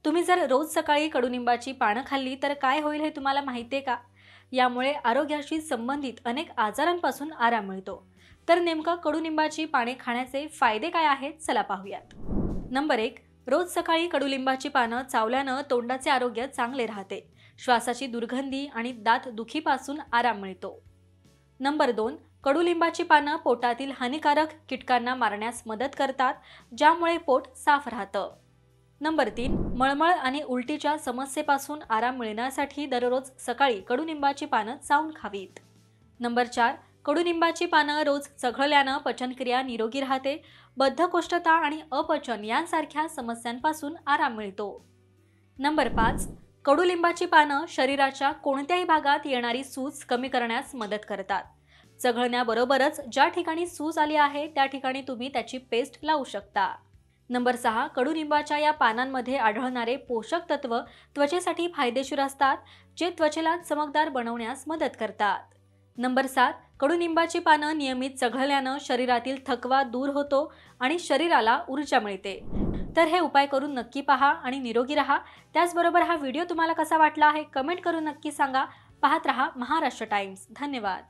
तुम्ही जर रोज सकाळी कडुनिंबाची पानं खाल्ली तर काय होईल हे तुम्हाला माहिती आहे का? यामुळे आरोग्याशी संबंधित अनेक आजारांपासून आराम मिळतो. तर नेमकं कडुनिंबाची पाने खाण्याचे फायदे काय आहेत चला पाहूयात. नंबर 1. रोज सकाळी कडुलिंबाची पानं चावल्यानं तोंडाचे आरोग्य चांगले राहते. श्वासाची दुर्गंधी आणि दात दुखीपासून आराम मिळतो. नंबर 2. कडुलिंबाची पानं पोटातील हानिकारक कीटकांना मारण्यास मदत करतात, ज्यामुळे पोट साफ राहतं. नंबर 3. मळमळ आणि उलटीच्या समस्येपासून आराम मिळण्यासाठी दररोज सकाळी कडुनिंबाची पानं चावून खावीत. नंबर 4. कडुनिंबाची पानं रोज चघळल्यानं पचनक्रिया निरोगी राहते. बद्धकोष्ठता आणि अपचन यांसारख्या समस्यांपासून आराम मिळतो. नंबर 5. कडुलिंबाची पानं शरीराच्या कोणत्याही भागात येणारी सूज कमी करण्यास मदत करतात. चघळण्याबरोबरच ज्या ठिकाणी सूज आली आहे त्या ठिकाणी तुम्ही त्याची पेस्ट लावू शकता. नंबर 6. कडुनिंबाच्या या पानांमध्ये आढळणारे पोषक तत्व त्वचेसाठी फायदेशीर असतात, जे त्वचेला चमकदार बनवण्यास मदत करतात. नंबर 7. कडुनिंबाची पानं नियमित चघळल्यानं शरीरातील थकवा दूर होतो आणि शरीराला ऊर्जा मिळते. तर हे उपाय करून नक्की पहा आणि निरोगी राहा. त्याचबरोबर हा व्हिडिओ तुम्हाला कसा वाटला हे कमेंट करून नक्की सांगा. पाहत रहा महाराष्ट्र टाइम्स. धन्यवाद.